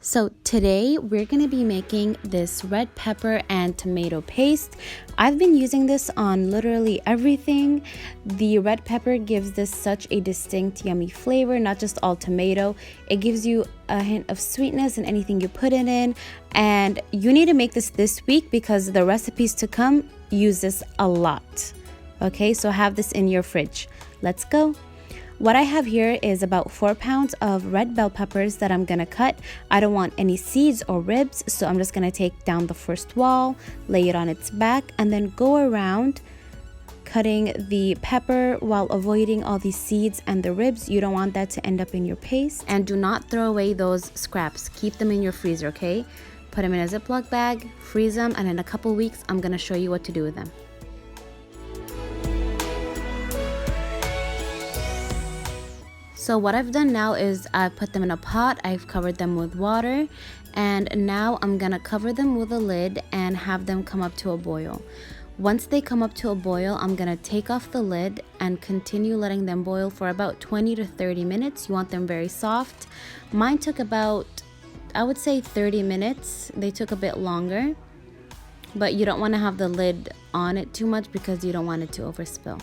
So today we're going to be making this red pepper and tomato paste. I've been using this on literally everything. The red pepper gives this such a distinct yummy flavor, not just all tomato. It gives you a hint of sweetness in anything you put it in. And you need to make this week because the recipes to come use this a lot. Okay, so have this in your fridge. Let's go. What I have here is about 4 pounds of red bell peppers that I'm gonna cut. I don't want any seeds or ribs, so I'm just gonna take down the first wall, lay it on its back, and then go around cutting the pepper while avoiding all these seeds and the ribs. You don't want that to end up in your paste. And do not throw away those scraps. Keep them in your freezer, okay? Put them in a Ziploc bag, freeze them, and in a couple weeks, I'm gonna show you what to do with them. So what I've done now is I've put them in a pot, I've covered them with water, and now I'm gonna cover them with a lid and have them come up to a boil. Once they come up to a boil, I'm gonna take off the lid and continue letting them boil for about 20 to 30 minutes. You want them very soft. Mine took about, I would say 30 minutes. They took a bit longer, but you don't wanna have the lid on it too much because you don't want it to overspill.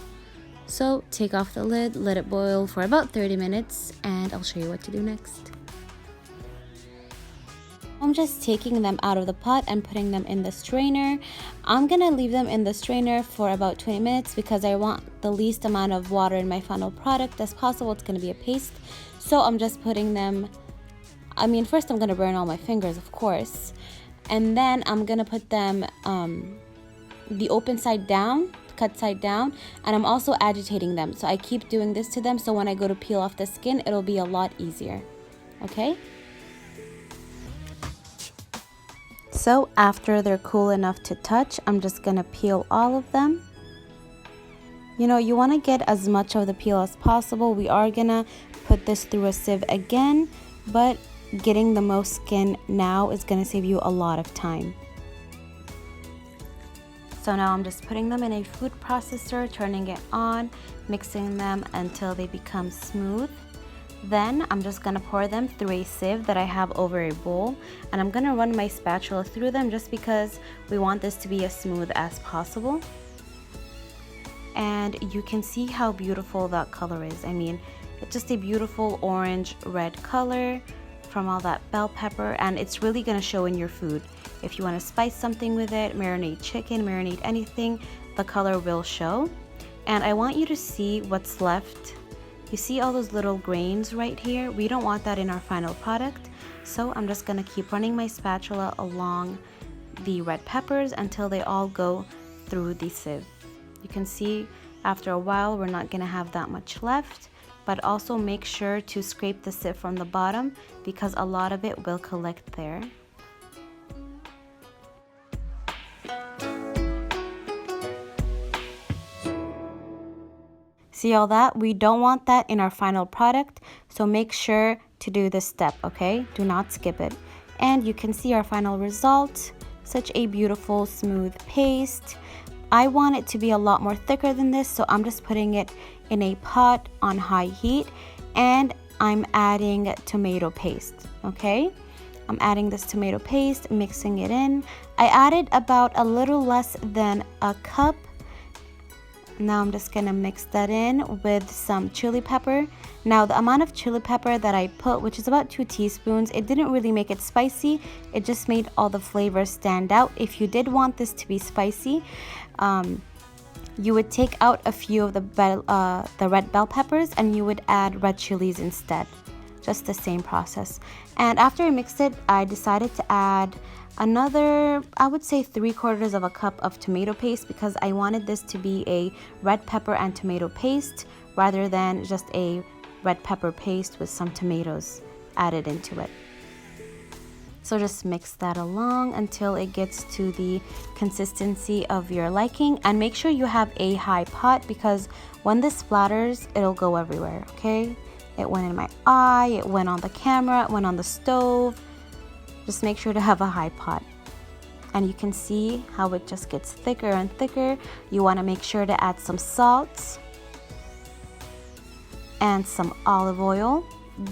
So take off the lid, let it boil for about 30 minutes, and I'll show you what to do next. I'm just taking them out of the pot and putting them in the strainer. I'm gonna leave them in the strainer for about 20 minutes because I want the least amount of water in my final product as possible. It's gonna be a paste. So I'm just putting them, first I'm gonna burn all my fingers, of course. And then I'm gonna put them the open side down, cut side down, and I'm also agitating them. So I keep doing this to them so when I go to peel off the skin, it'll be a lot easier. Okay? So after they're cool enough to touch, I'm just gonna peel all of them. You know, you wanna get as much of the peel as possible. We are gonna put this through a sieve again, but getting the most skin now is gonna save you a lot of time. So now I'm just putting them in a food processor, turning it on, mixing them until they become smooth. Then I'm just gonna pour them through a sieve that I have over a bowl, and I'm gonna run my spatula through them just because we want this to be as smooth as possible. And you can see how beautiful that color is. It's just a beautiful orange red color from all that bell pepper, and it's really gonna show in your food. If you want to spice something with it, marinate chicken, marinate anything, the color will show. And I want you to see what's left. You see all those little grains right here? We don't want that in our final product. So I'm just gonna keep running my spatula along the red peppers until they all go through the sieve. You can see after a while we're not gonna have that much left, but also make sure to scrape the sieve from the bottom because a lot of it will collect there. See all that? We don't want that in our final product, so make sure to do this step, okay? Do not skip it. And you can see our final result. Such a beautiful, smooth paste. I want it to be a lot more thicker than this, so I'm just putting it in a pot on high heat, and I'm adding tomato paste, okay? I'm adding this tomato paste, mixing it in. I added about a little less than a cup. Now I'm just gonna mix that in with some chili pepper. Now the amount of chili pepper that I put, which is about 2 teaspoons, it didn't really make it spicy. It just made all the flavors stand out. If you did want this to be spicy, you would take out a few of the red bell peppers and you would add red chilies instead. Just the same process. And after I mixed it, I decided to add another, I would say 3/4 of a cup of tomato paste because I wanted this to be a red pepper and tomato paste rather than just a red pepper paste with some tomatoes added into it. So just mix that along until it gets to the consistency of your liking, and make sure you have a high pot because when this splatters, it'll go everywhere, okay? It went in my eye, it went on the camera, it went on the stove. Just make sure to have a high pot. And you can see how it just gets thicker and thicker. You want to make sure to add some salt and some olive oil.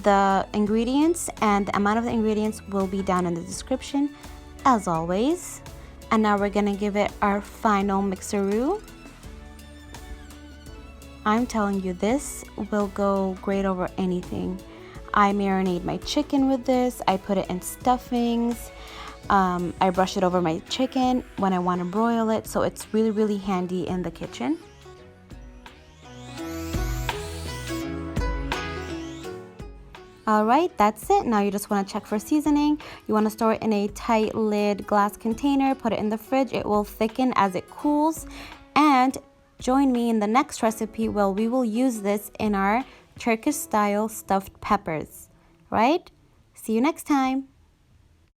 The ingredients and the amount of the ingredients will be down in the description as always. And now we're gonna give it our final mixeroo. I'm telling you, this will go great over anything. I marinate my chicken with this. I put it in stuffings. I brush it over my chicken when I want to broil it, so it's really, really handy in the kitchen. Alright, that's it. Now you just want to check for seasoning. You want to store it in a tight lid glass container, put it in the fridge. It will thicken as it cools. And join me in the next recipe where we will use this in our Turkish style stuffed peppers. Right? See you next time.